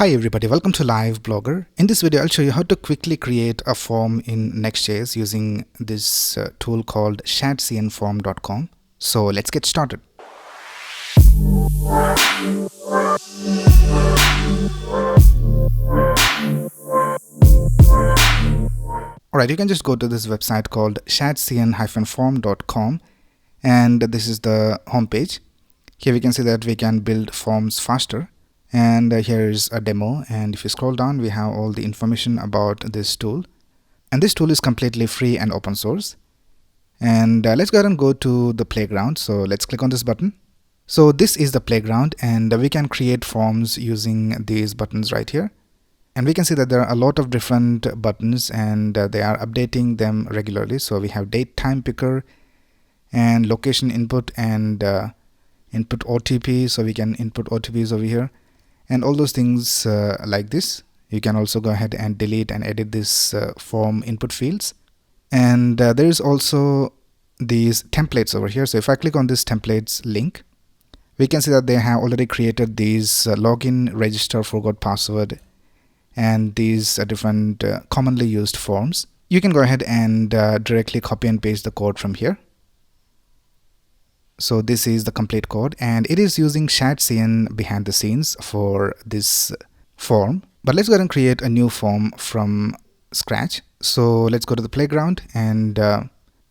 Hi everybody, welcome to Live Blogger. In this video, I'll show you how to quickly create a form in Next.js using this tool called ShadCN So let's get started. Alright, you can just go to this website called ShadCN-Form.com, and this is the homepage. Here we can see that we can build forms faster. And here is a demo, and if you scroll down, we have all the information about this tool, and this tool is completely free and open source. And let's go ahead and go to the playground. So let's click on this button. So this is the playground, and we can create forms using these buttons right here. And we can see that there are a lot of different buttons, and they are updating them regularly. So we have date time picker and location input and input OTP, so we can input OTPs over here. And all those things like this. You can also go ahead and delete and edit this form input fields. And there is also these templates over here. So if I click on this templates link, we can see that they have already created these login, register, forgot password, and these different commonly used forms. You can go ahead and directly copy and paste the code from here. So this is the complete code, and it is using ShadCN behind the scenes for this form. But let's go ahead and create a new form from scratch. So let's go to the playground, and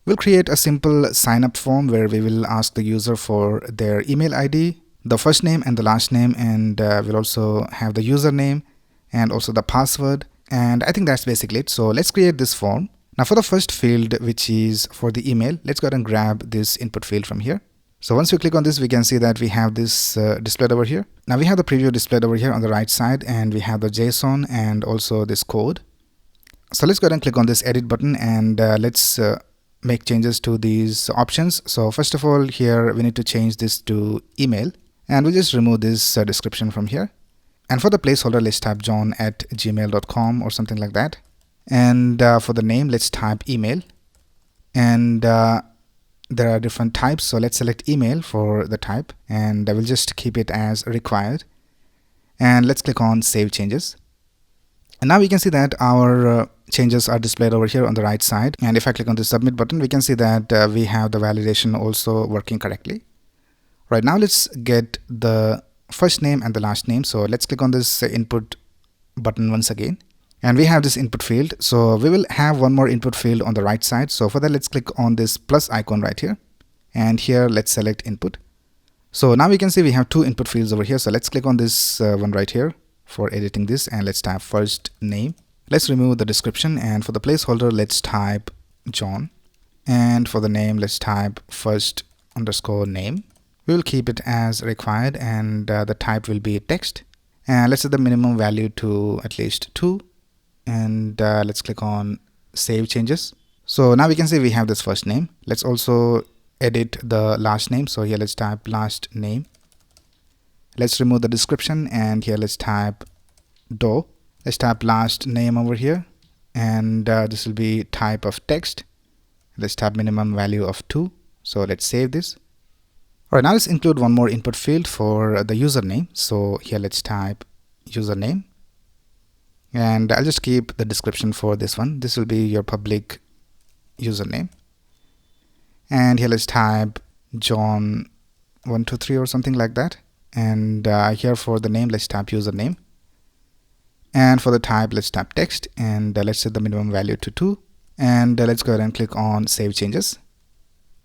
we'll create a simple sign up form where we will ask the user for their email ID, the first name and the last name, and we'll also have the username and also the password. And I think that's basically it. So let's create this form. Now for the first field, which is for the email, let's go ahead and grab this input field from here. So once we click on this, we can see that we have this displayed over here. Now we have the preview displayed over here on the right side, and we have the JSON and also this code. So let's go ahead and click on this edit button, and let's make changes to these options. So first of all, here we need to change this to email, and we'll just remove this description from here. And for the placeholder, let's type john@gmail.com or something like that. And for the name, let's type email. And there are different types, so let's select email for the type, and I will just keep it as required. And let's click on save changes. And now we can see that our changes are displayed over here on the right side. And if I click on the submit button, we can see that we have the validation also working correctly. Right now, let's get the first name and the last name. So let's click on this input button once again. And we have this input field. So we will have one more input field on the right side. So for that, let's click on this plus icon right here. And here, let's select input. So now we can see we have two input fields over here. So let's click on this one right here for editing this. And let's type first name. Let's remove the description. And for the placeholder, let's type John. And for the name, let's type first_name. We will keep it as required. And the type will be text. And let's set the minimum value to at least 2. And let's click on save changes. So now we can see we have this first name. Let's also edit the last name. So here let's type last name. Let's remove the description, and here let's type do. Let's type last name over here, and this will be type of text. Let's type minimum value of 2. So let's save this. All right, now let's include one more input field for the username. So here let's type username. And I'll just keep the description for this one. This will be your public username. And here let's type John123 or something like that. And here for the name, let's type username. And for the type, let's type text. And let's set the minimum value to 2. And let's go ahead and click on save changes.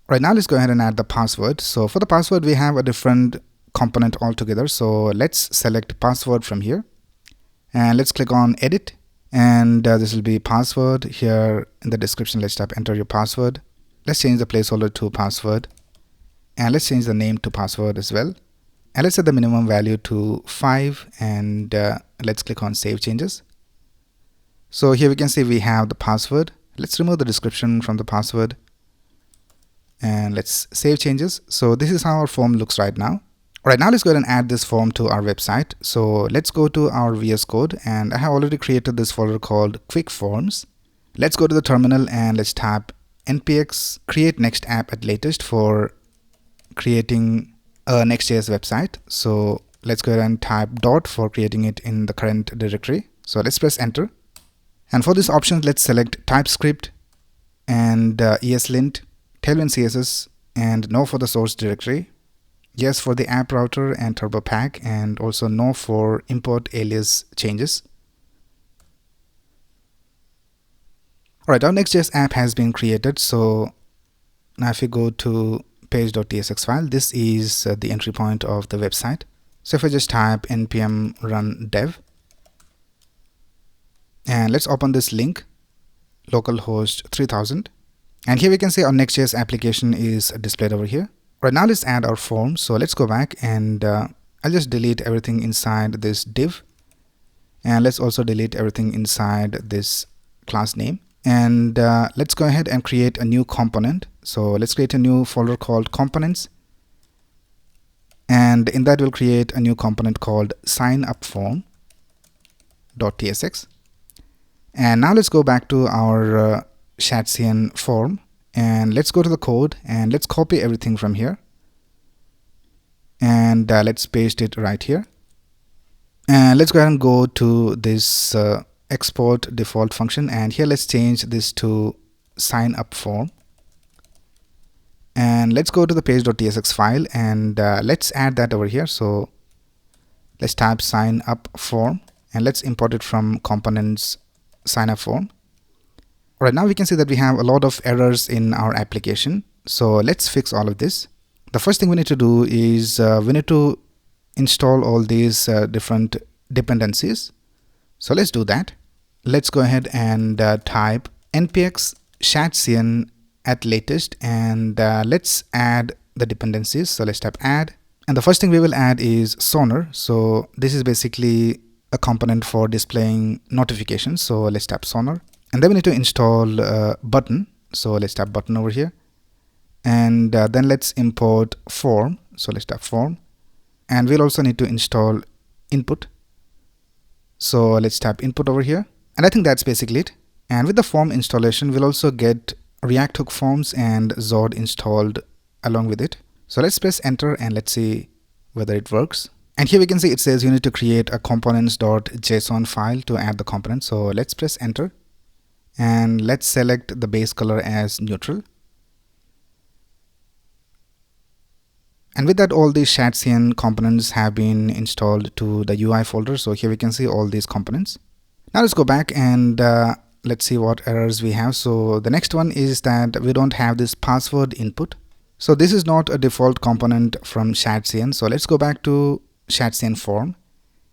Right now, let's go ahead and add the password. So for the password, we have a different component altogether. So let's select password from here. And let's click on edit, and this will be password. Here in the description, let's type enter your password. Let's change the placeholder to password, and let's change the name to password as well. And let's set the minimum value to 5, and let's click on save changes. So here we can see we have the password. Let's remove the description from the password, and let's save changes. So this is how our form looks right now. Right now, let's go ahead and add this form to our website. So let's go to our VS Code, and I have already created this folder called Quick Forms. Let's go to the terminal, and let's type npx create next app at latest for creating a Next.js website. So let's go ahead and type dot for creating it in the current directory. So let's press enter. And for this option, let's select TypeScript and ESLint, Tailwind CSS, and no for the source directory. Yes for the app router and turbo pack, and also no for import alias changes. Alright, our Next.js app has been created. So now if you go to page.tsx file, this is the entry point of the website. So if I just type npm run dev, and let's open this link, localhost 3000, and here we can see our Next.js application is displayed over here. Right now let's add our form. So let's go back and I'll just delete everything inside this div, and let's also delete everything inside this class name, and let's go ahead and create a new component. So let's create a new folder called components, and in that we'll create a new component called signupform.tsx. And now let's go back to our ShadCN form, and let's go to the code and let's copy everything from here, and let's paste it right here. And let's go ahead and go to this export default function, and here let's change this to signup form. And let's go to the page.tsx file and let's add that over here. So let's type signup form and let's import it from components signup form. Right now we can see that we have a lot of errors in our application. So let's fix all of this. The first thing we need to do is we need to install all these different dependencies. So let's do that. Let's go ahead and type npx ShadCN at latest, and let's add the dependencies. So let's type add, and the first thing we will add is sonar. So this is basically a component for displaying notifications. So let's type sonar, and then we need to install button. So let's type button over here, and then let's import form. So let's type form, and we'll also need to install input. So let's type input over here, and I think that's basically it. And with the form installation, we'll also get React hook forms and Zod installed along with it. So let's press enter and let's see whether it works. And here we can see it says you need to create a components.json file to add the component. So let's press enter and let's select the base color as neutral. And with that, all these ShadCN components have been installed to the UI folder. So here we can see all these components. Now let's go back and let's see what errors we have. So the next one is that we don't have this password input. So this is not a default component from ShadCN. So let's go back to ShadCN Form.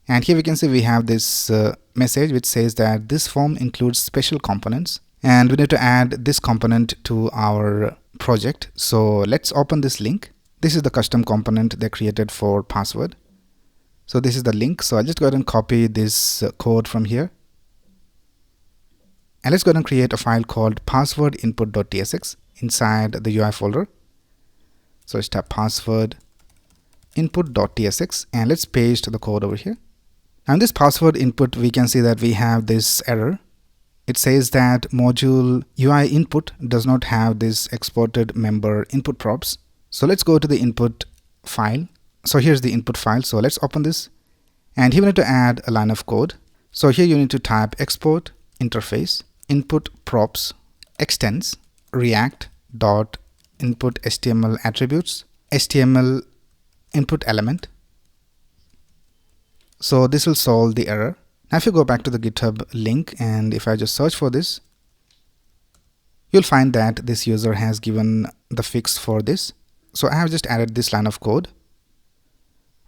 And here we can see we have this message which says that this form includes special components, and we need to add this component to our project. So let's open this link. This is the custom component they created for password. So this is the link. So I'll just go ahead and copy this code from here. And let's go ahead and create a file called passwordinput.tsx inside the UI folder. So let's type passwordinput.tsx and let's paste the code over here. Now in this password input, we can see that we have this error. It says that module UI input does not have this exported member input props. So let's go to the input file. So here's the input file. So let's open this, and here we need to add a line of code. So here you need to type export interface input props extends react dot input HTML attributes HTML input element. So this will solve the error. Now if you go back to the GitHub link and if I just search for this, you'll find that this user has given the fix for this. So I have just added this line of code.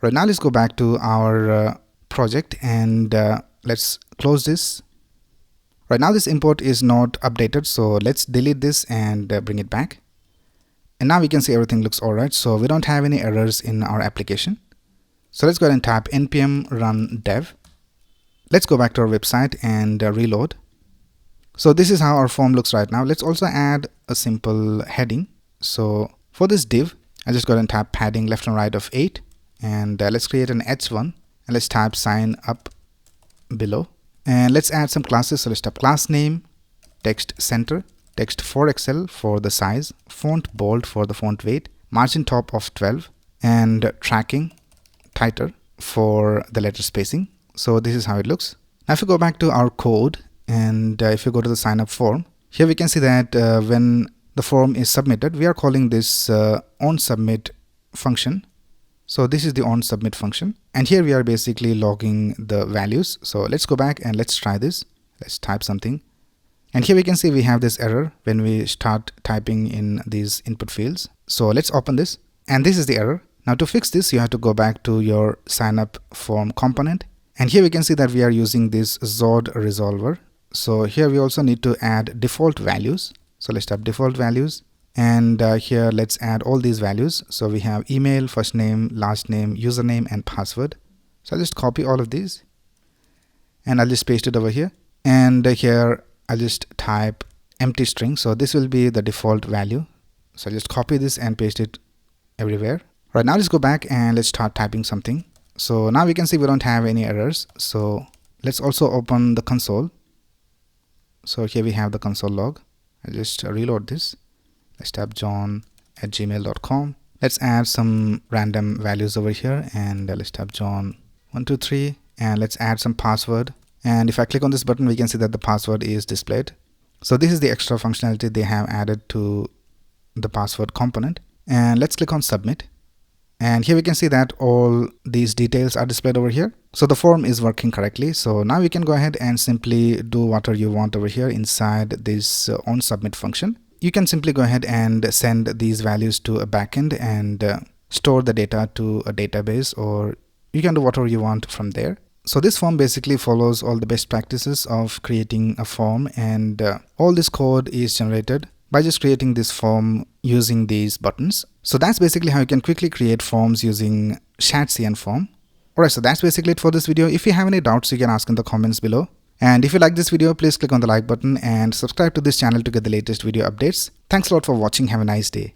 Right now let's go back to our project and let's close this. Right now this import is not updated, so let's delete this and bring it back. And now we can see everything looks alright, so we don't have any errors in our application. So let's go ahead and type npm run dev. Let's go back to our website and reload. So this is how our form looks right now. Let's also add a simple heading. So for this div, I'll just go ahead and type padding left and right of 8, and let's create an h1 and let's type sign up below. And let's add some classes. So let's type class name, text center, text 4XL for the size, font bold for the font weight, margin top of 12, and tracking tighter. for the letter spacing. So this is how it looks. Now if you go back to our code and if you go to the sign up form, here we can see that when the form is submitted, we are calling this onSubmit function. So this is the onSubmit function, and here we are basically logging the values. So let's go back and let's try this. Let's type something, and here we can see we have this error when we start typing in these input fields. So let's open this, and this is the error. Now to fix this, you have to go back to your sign up form component, and here we can see that we are using this Zod resolver. So here we also need to add default values. So let's type default values, and here let's add all these values. So we have email, first name, last name, username, and password. So I'll just copy all of these and I'll just paste it over here, and here I'll just type empty string. So this will be the default value. So I'll just copy this and paste it everywhere. Right, now let's go back and let's start typing something. So now we can see we don't have any errors. So let's also open the console. So here we have the console log. I'll just reload this. Let's type john@gmail.com. Let's add some random values over here, and let's type john123, and let's add some password. And if I click on this button, we can see that the password is displayed. So this is the extra functionality they have added to the password component. And let's click on submit. And here we can see that all these details are displayed over here. So the form is working correctly. So now we can go ahead and simply do whatever you want over here inside this onSubmit function. You can simply go ahead and send these values to a backend and store the data to a database, or you can do whatever you want from there. So this form basically follows all the best practices of creating a form, and all this code is generated by just creating this form using these buttons. So that's basically how you can quickly create forms using ShadCN Form. Alright, so that's basically it for this video. If you have any doubts, you can ask in the comments below. And if you like this video, please click on the like button and subscribe to this channel to get the latest video updates. Thanks a lot for watching. Have a nice day.